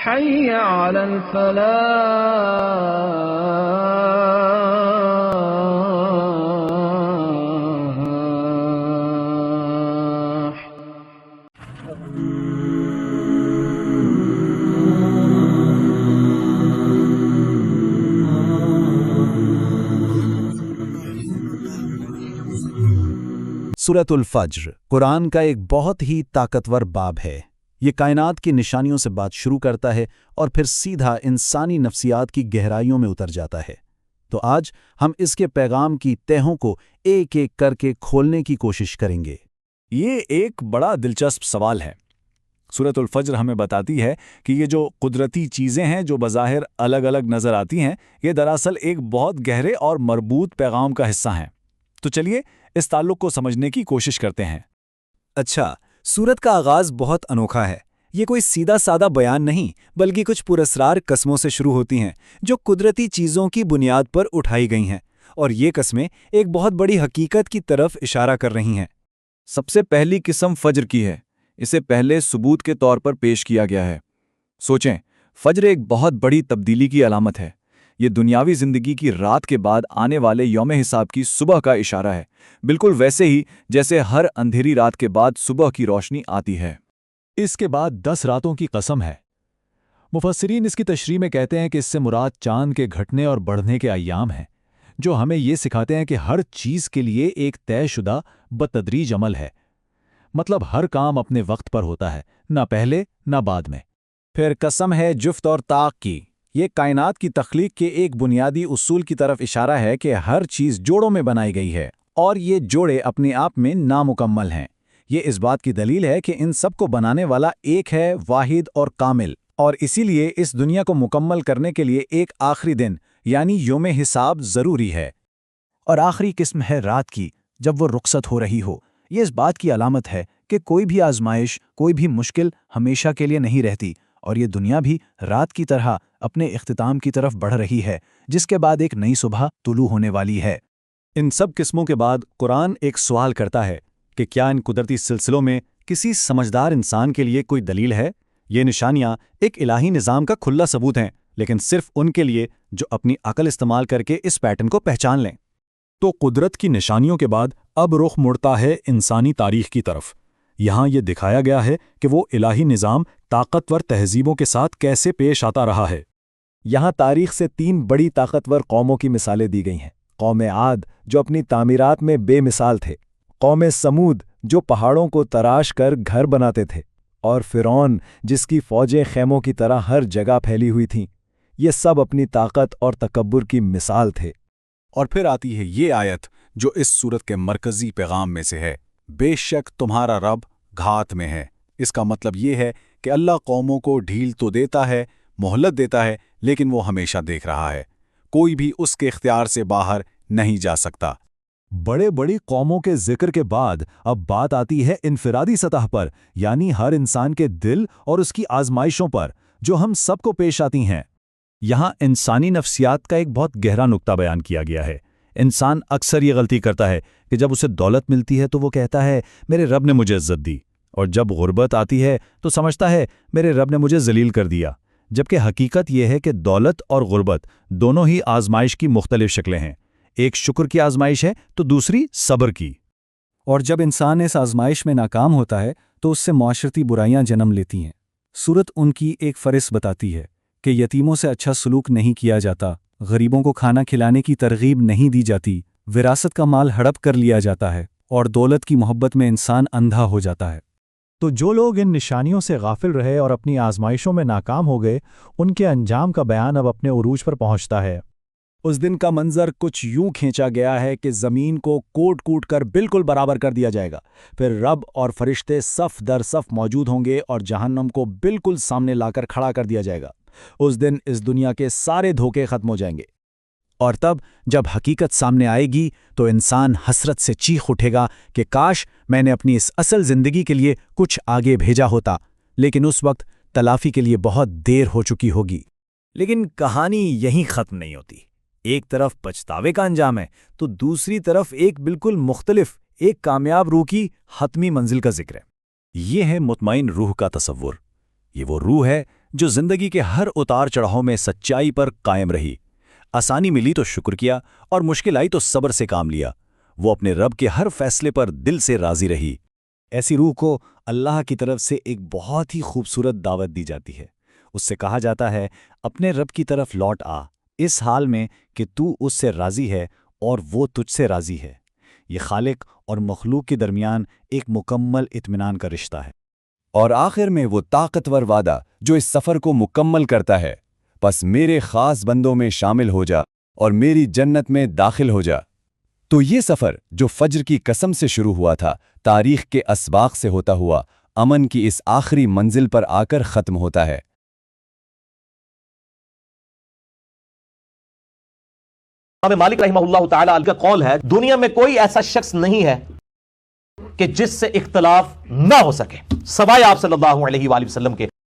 حي على الفلاح. सूरतुल फज्र कुरान का एक बहुत ही ताकतवर बाब है। ये कायनात की निशानियों से बात शुरू करता है और फिर सीधा इंसानी नफ्सियात की गहराइयों में उतर जाता है। तो आज हम इसके पैगाम की तहों को एक एक करके खोलने की कोशिश करेंगे। ये एक बड़ा दिलचस्प सवाल है। सूरतुल फज्र हमें बताती है कि ये जो कुदरती चीज़ें हैं जो बज़ाहिर अलग अलग नज़र आती हैं, ये दरअसल एक बहुत गहरे और मरबूत पैगाम का हिस्सा हैं। तो चलिए इस ताल्लुक़ को समझने की कोशिश करते हैं। अच्छा, सूरत का आगाज़ बहुत अनोखा है। ये कोई सीधा सादा बयान नहीं, बल्कि कुछ पुरस्रार कस्मों से शुरू होती हैं जो कुदरती चीज़ों की बुनियाद पर उठाई गई हैं, और ये कस्में एक बहुत बड़ी हकीकत की तरफ इशारा कर रही हैं। सबसे पहली किस्म फज्र की है। इसे पहले सबूत के तौर पर पेश किया गया है। सोचें, फज्र एक बहुत बड़ी तब्दीली की अलामत है। ये दुनियावी ज़िंदगी की रात के बाद आने वाले यौम हिसाब की सुबह का इशारा है, बिल्कुल वैसे ही जैसे हर अंधेरी रात के बाद सुबह की रोशनी आती है। इसके बाद 10 रातों की कसम है। मुफस्सिरीन इसकी तशरीह में कहते हैं कि इससे मुराद चांद के घटने और बढ़ने के अय्याम हैं, जो हमें ये सिखाते हैं कि हर चीज़ के लिए एक तयशुदा बतदरीज अमल है। मतलब हर काम अपने वक्त पर होता है, ना पहले ना बाद में। फिर कसम है जुफ्त और ताक की। ये कायनात की तख्लीक के एक बुनियादी उसूल की तरफ इशारा है कि हर चीज़ जोड़ों में बनाई गई है और ये जोड़े अपने आप में नामुकम्मल हैं। ये इस बात की दलील है कि इन सब को बनाने वाला एक है, वाहिद और कामिल, और इसीलिए इस दुनिया को मुकम्मल करने के लिए एक आखिरी दिन यानी योम हिसाब ज़रूरी है। और आखिरी किस्म है रात की, जब वो रुखसत हो रही हो। ये इस बात की अलामत है कि कोई भी आजमाइश, कोई भी मुश्किल हमेशा के लिए नहीं रहती, और ये दुनिया भी रात की तरह अपने इख्तिताम की तरफ बढ़ रही है, जिसके बाद एक नई सुबह तुलू होने वाली है। इन सब किस्मों के बाद कुरान एक सवाल करता है कि क्या इन कुदरती सिलसिलों में किसी समझदार इंसान के लिए कोई दलील है? ये निशानियां एक इलाही निज़ाम का खुला सबूत हैं, लेकिन सिर्फ उनके लिए जो अपनी अकल इस्तेमाल करके इस पैटर्न को पहचान लें। तो कुदरत की निशानियों के बाद अब रुख मुड़ता है इंसानी तारीख की तरफ। यहाँ ये दिखाया गया है कि वो इलाही निज़ाम ताकतवर तहजीबों के साथ कैसे पेश आता रहा है। यहाँ तारीख से 3 बड़ी ताकतवर कौमों की मिसालें दी गई हैं। कौम आद, जो अपनी तामीरात में बेमिसाल थे, कौम समूद, जो पहाड़ों को तराश कर घर बनाते थे, और फ़िरौन, जिसकी फ़ौजें खैमों की तरह हर जगह फैली हुई थीं। ये सब अपनी ताकत और तकब्बुर की मिसाल थे। और फिर आती है ये आयत जो इस सूरत के मरकज़ी पैगाम में से है, बेशक तुम्हारा रब घात में है। इसका मतलब ये है कि अल्लाह कौमों को ढील तो देता है, मोहलत देता है, लेकिन वो हमेशा देख रहा है। कोई भी उसके इख्तियार से बाहर नहीं जा सकता। बड़े बड़ी कौमों के जिक्र के बाद अब बात आती है इनफिरादी सतह पर, यानी हर इंसान के दिल और उसकी आजमाइशों पर, जो हम सबको पेश आती हैं। यहाँ इंसानी नफ्सियात का एक बहुत गहरा नुक्ता बयान किया गया है। इंसान अक्सर ये गलती करता है कि जब उसे दौलत मिलती है तो वो कहता है मेरे रब ने मुझे इज्जत दी, और जब गुर्बत आती है तो समझता है मेरे रब ने मुझे जलील कर दिया। जबकि हकीकत यह है कि दौलत और गुर्बत दोनों ही आजमाइश की मुख्तलिफ शक्लें हैं। एक शुक्र की आजमाइश है तो दूसरी सब्र की। और जब इंसान इस आजमाइश में नाकाम होता है तो उससे माशरती बुराइयां जन्म लेती हैं। सूरत उनकी एक फ़रिस्त बताती है कि यतीमों से अच्छा सलूक नहीं किया जाता, गरीबों को खाना खिलाने की तरगीब नहीं दी जाती, विरासत का माल हड़प कर लिया जाता है, और दौलत की मोहब्बत में इंसान अंधा हो जाता है। तो जो लोग इन निशानियों से गाफिल रहे और अपनी आजमाइशों में नाकाम हो गए, उनके अंजाम का बयान अब अपने उरूज पर पहुंचता है। उस दिन का मंजर कुछ यूं खींचा गया है कि ज़मीन को कोट कूट कर बिल्कुल बराबर कर दिया जाएगा। फिर रब और फरिश्ते सफ़ दर सफ़ मौजूद होंगे और जहन्नम को बिल्कुल सामने लाकर खड़ा कर दिया जाएगा। उस दिन इस दुनिया के सारे धोखे ख़त्म हो जाएंगे, और तब जब हकीकत सामने आएगी तो इंसान हसरत से चीख उठेगा कि काश मैंने अपनी इस असल ज़िंदगी के लिए कुछ आगे भेजा होता, लेकिन उस वक्त तलाफ़ी के लिए बहुत देर हो चुकी होगी। लेकिन कहानी यहीं ख़त्म नहीं होती। एक तरफ पछतावे का अंजाम है तो दूसरी तरफ एक बिल्कुल मुख्तलिफ, एक कामयाब रूह की हतमी मंजिल का जिक्र है। ये है मुतमईन रूह का तसव्वुर। ये वो रूह है जो जिंदगी के हर उतार चढ़ाव में सच्चाई पर कायम रही। आसानी मिली तो शुक्र किया और मुश्किल आई तो सब्र से काम लिया। वो अपने रब के हर फैसले पर दिल से राजी रही। ऐसी रूह को अल्लाह की तरफ से एक बहुत ही खूबसूरत दावत दी जाती है। उससे कहा जाता है, अपने रब की तरफ लौट आ, इस हाल में कि तू उससे राजी है और वो तुझसे राजी है। ये खालिक और मखलूक के दरमियान एक मुकम्मल इत्मीनान का रिश्ता है। और आखिर में वो ताकतवर वादा जो इस सफ़र को मुकम्मल करता है, बस मेरे ख़ास बंदों में शामिल हो जा और मेरी जन्नत में दाखिल हो जा। तो ये सफ़र जो फज्र की कसम से शुरू हुआ था, तारीख़ के असबाक़ से होता हुआ अमन की इस आखिरी मंजिल पर आकर ख़त्म होता है। इमाम मालिक रहमहुल्लाह ताला का कौल है, दुनिया में कोई ऐसा शख्स नहीं है कि जिससे इख्तलाफ ना हो सके, सवाए आप सल्लल्लाहु अलैहि वसल्लम के।